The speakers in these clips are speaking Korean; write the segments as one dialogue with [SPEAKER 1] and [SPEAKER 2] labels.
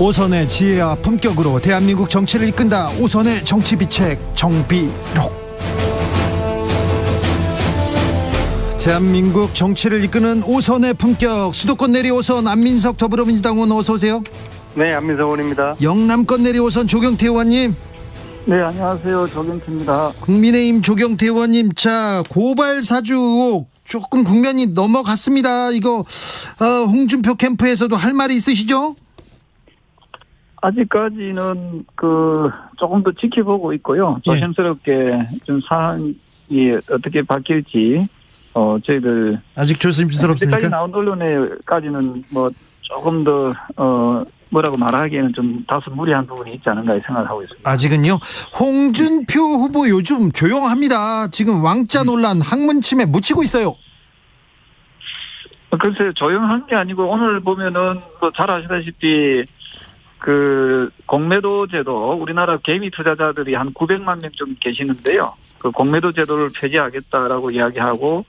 [SPEAKER 1] 오선의 지혜와 품격으로 대한민국 정치를 이끈다. 오선의 정치비책 정비록. 대한민국 정치를 이끄는 오선의 품격, 수도권 내리오선 안민석 더불어민주당 의원 어서 오세요.
[SPEAKER 2] 네, 안민석 의원입니다.
[SPEAKER 1] 영남권 내리오선 조경태 의원님.
[SPEAKER 2] 네, 안녕하세요. 조경태입니다.
[SPEAKER 1] 국민의힘 조경태 의원님, 자, 고발 사주 의혹 조금 국면이 넘어갔습니다. 이거 홍준표 캠프에서도 할 말이 있으시죠?
[SPEAKER 2] 아직까지는 조금 더 지켜보고 있고요. 조심스럽게 좀 사안이 어떻게 바뀔지 저희들
[SPEAKER 1] 아직 조심스럽습니까?
[SPEAKER 2] 아직까지 나온 언론에까지는 뭐 조금 더 뭐라고 말하기에는 좀 다소 무리한 부분이 있지 않은가 생각하고 있습니다.
[SPEAKER 1] 아직은요. 홍준표 후보 요즘 조용합니다. 지금 왕자 논란, 학문 침해 묻히고 있어요.
[SPEAKER 2] 글쎄요, 조용한 게 아니고 오늘 보면은 뭐 잘 아시다시피 공매도 제도, 우리나라 개미 투자자들이 한 900만 명 좀 계시는데요. 그 공매도 제도를 폐지하겠다라고 이야기하고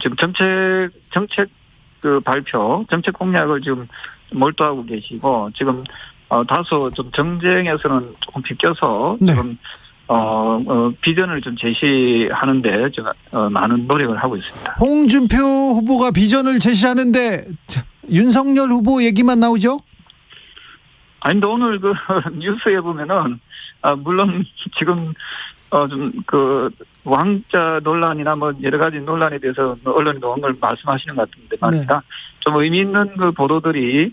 [SPEAKER 2] 지금 정책 발표, 정책 공약을 지금 몰두하고 계시고, 지금 다소 좀 정쟁에서는 조금 비껴서
[SPEAKER 1] 네.
[SPEAKER 2] 지금 비전을 좀 제시하는데 제가 많은 노력을 하고 있습니다.
[SPEAKER 1] 홍준표 후보가 비전을 제시하는데 윤석열 후보 얘기만 나오죠?
[SPEAKER 2] 아니, 근데 오늘 뉴스에 보면은 물론 지금 좀 왕자 논란이나 뭐 여러 가지 논란에 대해서 언론이 나온 걸 말씀하시는 것 같은데 말입니다. 네. 좀 의미 있는 보도들이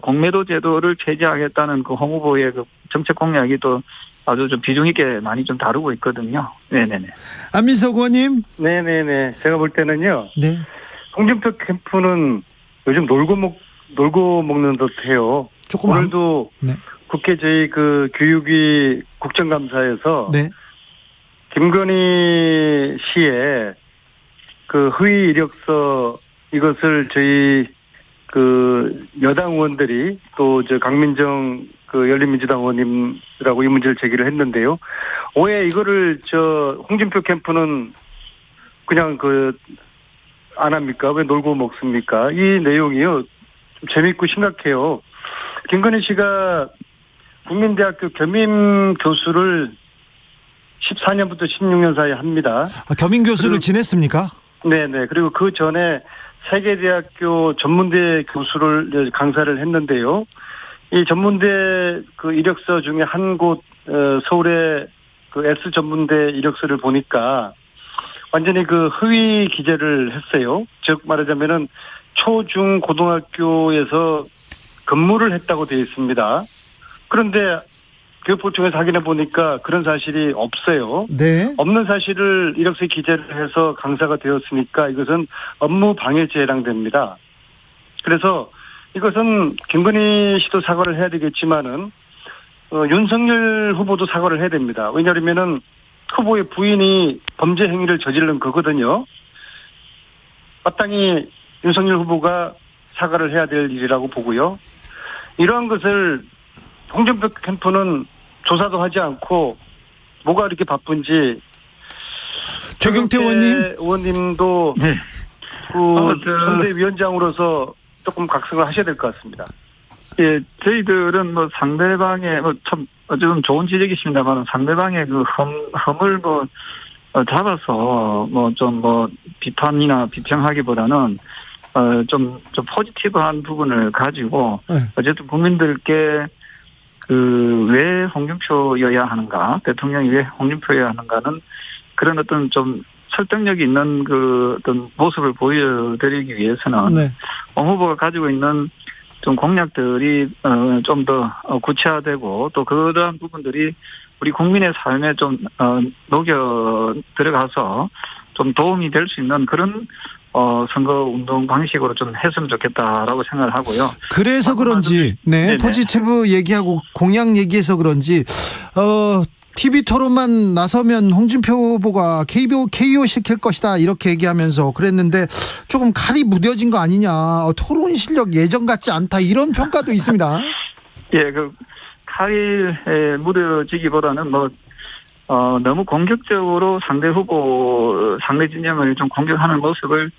[SPEAKER 2] 공매도 제도를 폐지하겠다는 홍 후보의 정책 공약이 또 아주 좀 비중 있게 많이 좀 다루고 있거든요. 네네네.
[SPEAKER 1] 안민석 의원님.
[SPEAKER 3] 네네네. 제가 볼 때는요.
[SPEAKER 1] 네.
[SPEAKER 3] 홍준표 캠프는 요즘 놀고 먹는 듯해요.
[SPEAKER 1] 조금
[SPEAKER 3] 오늘도
[SPEAKER 1] 네.
[SPEAKER 3] 국회 저희 교육위 국정감사에서
[SPEAKER 1] 네.
[SPEAKER 3] 김건희 씨의 허위 이력서 이것을 저희 여당 의원들이 또 강민정 열린민주당 의원님이라고 이 문제를 제기를 했는데요. 왜 이거를 홍준표 캠프는 그냥 안 합니까? 왜 놀고 먹습니까? 이 내용이요. 좀 재밌고 심각해요. 김건희 씨가 국민대학교 겸임 교수를 14년부터 16년 사이에 합니다.
[SPEAKER 1] 겸임 교수를 지냈습니까?
[SPEAKER 3] 네네. 그리고 그 전에 세계대학교 전문대 교수를 강사를 했는데요. 이 전문대 이력서 중에 한 곳 서울의 S 전문대 이력서를 보니까 완전히 허위 기재를 했어요. 즉 말하자면은 초중 고등학교에서 근무를 했다고 되어 있습니다. 그런데 교육부총에서 확인해 보니까 그런 사실이 없어요.
[SPEAKER 1] 네.
[SPEAKER 3] 없는 사실을 이력서에 기재를 해서 강사가 되었으니까 이것은 업무 방해죄에 해당됩니다. 그래서 이것은 김건희 씨도 사과를 해야 되겠지만은 윤석열 후보도 사과를 해야 됩니다. 왜냐하면은 후보의 부인이 범죄 행위를 저지른 거거든요. 마땅히 윤석열 후보가 사과를 해야 될 일이라고 보고요. 이러한 것을 홍준표 캠프는 조사도 하지 않고 뭐가 이렇게 바쁜지.
[SPEAKER 1] 조경태
[SPEAKER 3] 의원님도
[SPEAKER 2] 네.
[SPEAKER 3] 선대위원장으로서 조금 각성을 하셔야 될 것 같습니다.
[SPEAKER 2] 예, 저희들은 상대방의 어쨌든 좋은 지적이십니다만 상대방의 험을 잡아서 비판이나 비평하기보다는 좀 포지티브한 부분을 가지고 어쨌든 국민들께 왜 홍준표여야 하는가, 대통령이 왜 홍준표여야 하는가는 그런 어떤 좀 설득력 있는 어떤 모습을 보여드리기 위해서는
[SPEAKER 1] 네.
[SPEAKER 2] 홍 후보가 가지고 있는 좀 공약들이 좀 더 구체화되고 또 그러한 부분들이 우리 국민의 삶에 좀 녹여 들어가서 좀 도움이 될 수 있는 그런 선거운동 방식으로 좀 했으면 좋겠다라고 생각을 하고요.
[SPEAKER 1] 그래서 그런지, 네,
[SPEAKER 2] 네네.
[SPEAKER 1] 포지티브 얘기하고 공약 얘기해서 그런지, TV 토론만 나서면 홍준표 후보가 KO 시킬 것이다 이렇게 얘기하면서 그랬는데 조금 칼이 무뎌진 거 아니냐, 토론 실력 예전 같지 않다 이런 평가도 있습니다.
[SPEAKER 2] 예, 칼이 무뎌지기보다는 너무 공격적으로 상대 진영을 좀 공격하는 모습을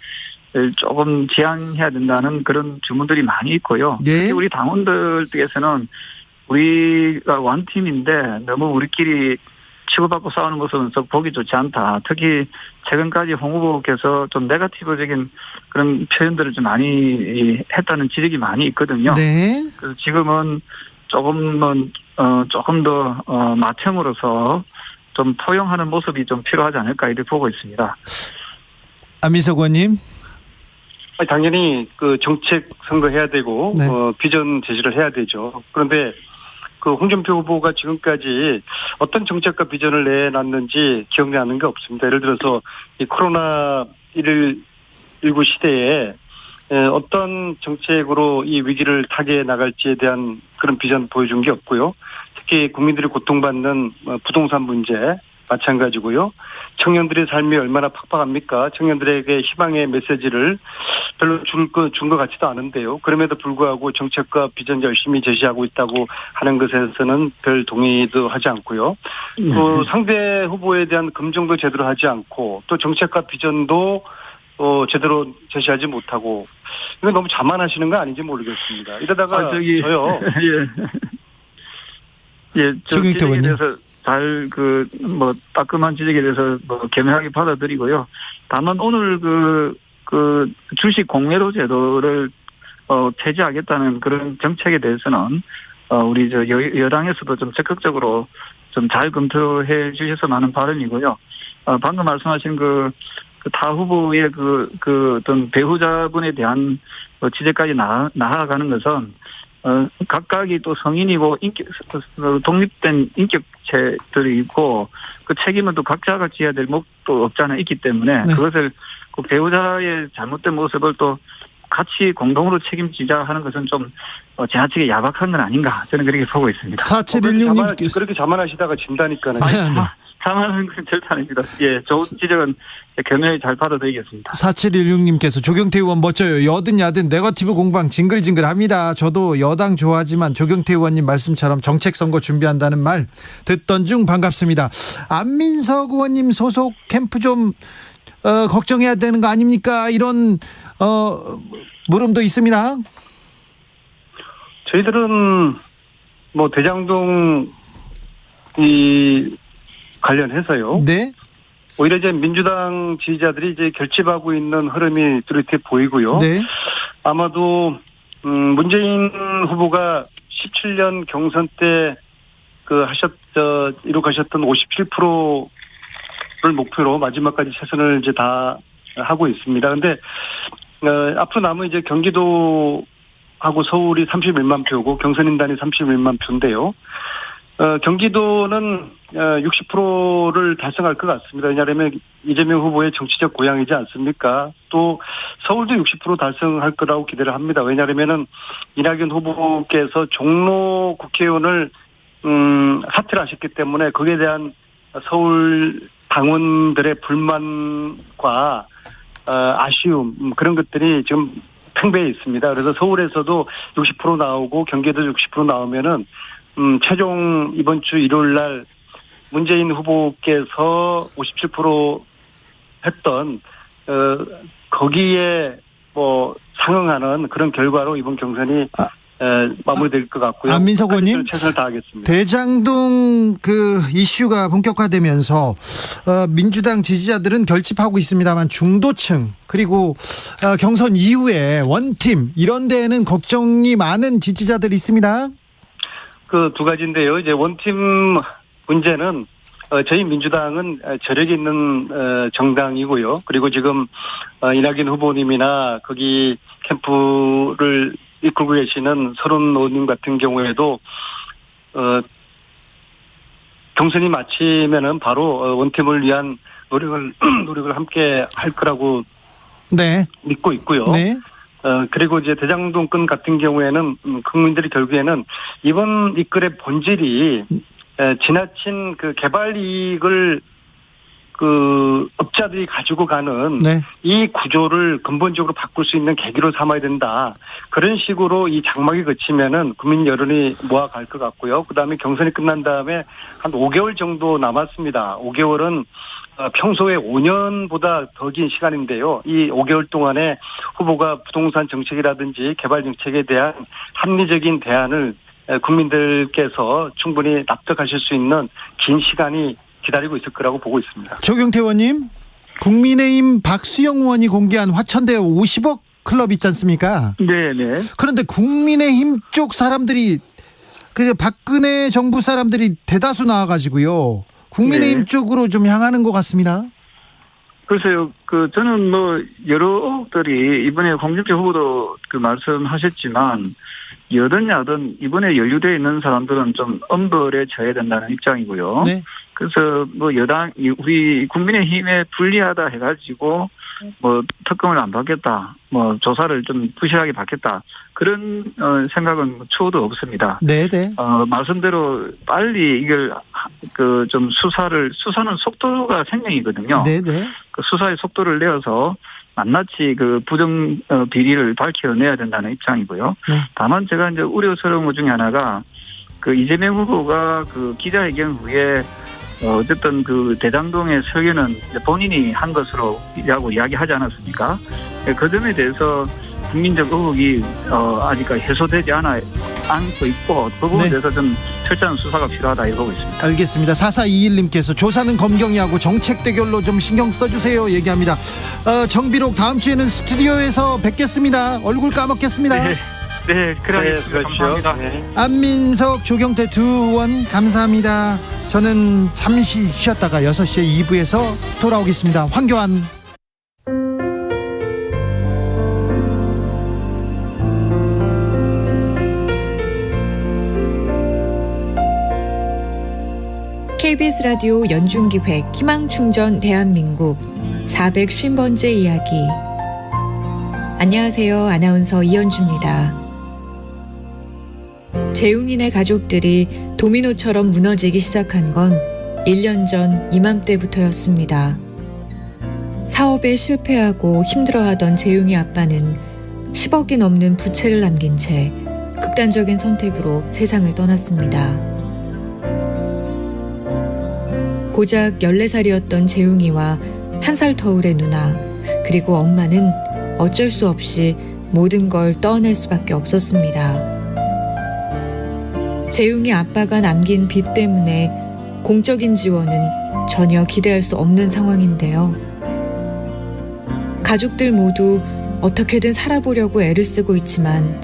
[SPEAKER 2] 조금 지양해야 된다는 그런 주문들이 많이 있고요.
[SPEAKER 1] 네.
[SPEAKER 2] 특히 우리 당원들께서는 우리가 원팀인데 너무 우리끼리 치고받고 싸우는 모습은 보기 좋지 않다. 특히 최근까지 홍 후보께서 좀 네거티브적인 그런 표현들을 좀 많이 했다는 지적이 많이 있거든요.
[SPEAKER 1] 네.
[SPEAKER 2] 그래서 지금은 조금 더 맏형으로서 좀 포용하는 모습이 좀 필요하지 않을까 이렇게 보고 있습니다.
[SPEAKER 1] 안민석 의원님.
[SPEAKER 3] 당연히 그 정책 선거해야 되고
[SPEAKER 1] 네.
[SPEAKER 3] 비전 제시를 해야 되죠. 그런데 그 홍준표 후보가 지금까지 어떤 정책과 비전을 내놨는지 기억나는 게 없습니다. 예를 들어서 이 코로나19 시대에 어떤 정책으로 이 위기를 타개해 나갈지에 대한 그런 비전 보여준 게 없고요. 특히 국민들이 고통받는 부동산 문제 마찬가지고요. 청년들의 삶이 얼마나 팍팍합니까? 청년들에게 희망의 메시지를 별로 준 것 같지도 않은데요. 그럼에도 불구하고 정책과 비전 열심히 제시하고 있다고 하는 것에서는 별 동의도 하지 않고요. 또 상대 후보에 대한 검증도 제대로 하지 않고 또 정책과 비전도 제대로 제시하지 못하고 이건 너무 자만하시는 거 아닌지 모르겠습니다. 이러다가 저요.
[SPEAKER 1] 조경태 의원님.
[SPEAKER 2] 대해서 잘 따끔한 지적에 대해서 겸허하게 받아들이고요. 다만 오늘 그 주식 공매도 제도를 폐지하겠다는 그런 정책에 대해서는 우리 여당에서도 좀 적극적으로 좀 잘 검토해 주셨으면 하는 바람이고요. 방금 말씀하신 타 후보의 어떤 배우자분에 대한 지적까지 나아가는 것은 각각이 또 성인이고 독립된 인격체들이 있고 그 책임은 또 각자가 지어야 될 몫도 없잖아요. 있기 때문에
[SPEAKER 1] 네.
[SPEAKER 2] 그것을 그 배우자의 잘못된 모습을 또 같이 공동으로 책임지자 하는 것은 좀 지나치게 야박한 건 아닌가 저는 그렇게 보고 있습니다.
[SPEAKER 1] 4716님
[SPEAKER 3] 그렇게 자만하시다가 진다니까요.
[SPEAKER 2] 자만한 건 절대 아닙니다. 예, 좋은 지적은 겸허히 잘 받아들이겠습니다.
[SPEAKER 1] 4716님께서 조경태 의원 멋져요. 여든 야든 네거티브 공방 징글징글합니다. 저도 여당 좋아하지만 조경태 의원님 말씀처럼 정책 선거 준비한다는 말 듣던 중 반갑습니다. 안민석 의원님 소속 캠프 좀 걱정해야 되는 거 아닙니까? 이런 물음도 있습니다.
[SPEAKER 3] 저희들은 대장동 관련해서요.
[SPEAKER 1] 네.
[SPEAKER 3] 오히려 이제 민주당 지지자들이 이제 결집하고 있는 흐름이 뚜렷해 보이고요.
[SPEAKER 1] 네.
[SPEAKER 3] 아마도 문재인 후보가 17년 경선 때 이룩하셨던 57%를 목표로 마지막까지 최선을 이제 다 하고 있습니다. 근데 앞으로 남은 이제 경기도하고 서울이 31만 표고 경선인단이 31만 표인데요. 경기도는 60%를 달성할 것 같습니다. 왜냐하면 이재명 후보의 정치적 고향이지 않습니까? 또 서울도 60% 달성할 거라고 기대를 합니다. 왜냐하면 이낙연 후보께서 종로 국회의원을 사퇴를 하셨기 때문에 거기에 대한 서울 당원들의 불만과 아쉬움 그런 것들이 지금 팽배해 있습니다. 그래서 서울에서도 60% 나오고 경기도 60% 나오면은 최종 이번 주 일요일 날 문재인 후보께서 57% 했던 거기에 상응하는 그런 결과로 이번 경선이 마무리될 것 같고요.
[SPEAKER 1] 안민석 의원님,
[SPEAKER 3] 최선을 다하겠습니다.
[SPEAKER 1] 대장동 이슈가 본격화되면서 민주당 지지자들은 결집하고 있습니다만 중도층 그리고 경선 이후에 원팀 이런 데에는 걱정이 많은 지지자들이 있습니다.
[SPEAKER 3] 그 두 가지인데요. 이제 원팀 문제는 저희 민주당은 저력이 있는 정당이고요. 그리고 지금 이낙연 후보님이나 거기 캠프를 이끌고 계시는 서른 의원님 같은 경우에도 경선이 마치면은 바로 원팀을 위한 노력을 함께 할 거라고
[SPEAKER 1] 네.
[SPEAKER 3] 믿고 있고요.
[SPEAKER 1] 네.
[SPEAKER 3] 그리고 이제 대장동 건 같은 경우에는 국민들이 결국에는 이번 이 건의 본질이 지나친 그 개발 이익을 업자들이 가지고 가는
[SPEAKER 1] 네.
[SPEAKER 3] 이 구조를 근본적으로 바꿀 수 있는 계기로 삼아야 된다. 그런 식으로 이 장막이 거치면은 국민 여론이 모아갈 것 같고요. 그다음에 경선이 끝난 다음에 한 5개월 정도 남았습니다. 5개월은 평소에 5년보다 더 긴 시간인데요. 이 5개월 동안에 후보가 부동산 정책이라든지 개발 정책에 대한 합리적인 대안을 국민들께서 충분히 납득하실 수 있는 긴 시간이 기다리고 있을 거라고 보고 있습니다.
[SPEAKER 1] 조경태 의원님, 국민의힘 박수영 의원이 공개한 화천대 50억 클럽 있지 않습니까?
[SPEAKER 2] 네네.
[SPEAKER 1] 그런데 국민의힘 쪽 사람들이 박근혜 정부 사람들이 대다수 나와가지고요. 국민의힘
[SPEAKER 2] 네.
[SPEAKER 1] 쪽으로 좀 향하는 것 같습니다.
[SPEAKER 2] 글쎄요, 저는 여러 의혹들이 이번에 홍준표 후보도 말씀하셨지만, 여든 야든 이번에 연루되어 있는 사람들은 좀 엄벌에 처해야 된다는 입장이고요.
[SPEAKER 1] 네.
[SPEAKER 2] 그래서 우리 국민의힘에 불리하다 해가지고, 특검을 안 받겠다, 조사를 좀 부실하게 받겠다, 그런, 생각은 추호도 없습니다.
[SPEAKER 1] 네네.
[SPEAKER 2] 말씀대로 빨리 이걸, 수사는 속도가 생명이거든요.
[SPEAKER 1] 네네.
[SPEAKER 2] 그 수사의 속도를 내어서 낱낱이 부정 비리를 밝혀내야 된다는 입장이고요.
[SPEAKER 1] 네.
[SPEAKER 2] 다만 제가 이제 우려스러운 것 중에 하나가 이재명 후보가 기자회견 후에 어쨌든 대장동의 설계는 이제 본인이 한 것으로라고 이야기하지 않았습니까? 그 점에 대해서 국민적 의혹이 아직까지 해소되지 않고 있고 그 부분에
[SPEAKER 1] 네.
[SPEAKER 2] 대해서 좀 철저한 수사가 필요하다 이러고 있습니다.
[SPEAKER 1] 알겠습니다. 4421님께서 조사는 검경이 하고 정책 대결로 좀 신경 써주세요 얘기합니다. 정비록 다음 주에는 스튜디오에서 뵙겠습니다. 얼굴 까먹겠습니다.
[SPEAKER 2] 네, 그래 감사합니다.
[SPEAKER 3] 네.
[SPEAKER 1] 안민석, 조경태 두 의원 감사합니다. 저는 잠시 쉬었다가 6시에 2부에서 돌아오겠습니다. 황교안.
[SPEAKER 4] KBS 라디오 연중기획 희망충전 대한민국 450번째 이야기. 안녕하세요. 아나운서 이현주입니다. 재웅이네 가족들이 도미노처럼 무너지기 시작한 건 1년 전 이맘때부터였습니다. 사업에 실패하고 힘들어하던 재웅이 아빠는 10억이 넘는 부채를 남긴 채 극단적인 선택으로 세상을 떠났습니다. 고작 14살이었던 재웅이와 1살 터울의 누나 그리고 엄마는 어쩔 수 없이 모든 걸 떠낼 수밖에 없었습니다. 재웅이 아빠가 남긴 빚 때문에 공적인 지원은 전혀 기대할 수 없는 상황인데요. 가족들 모두 어떻게든 살아보려고 애를 쓰고 있지만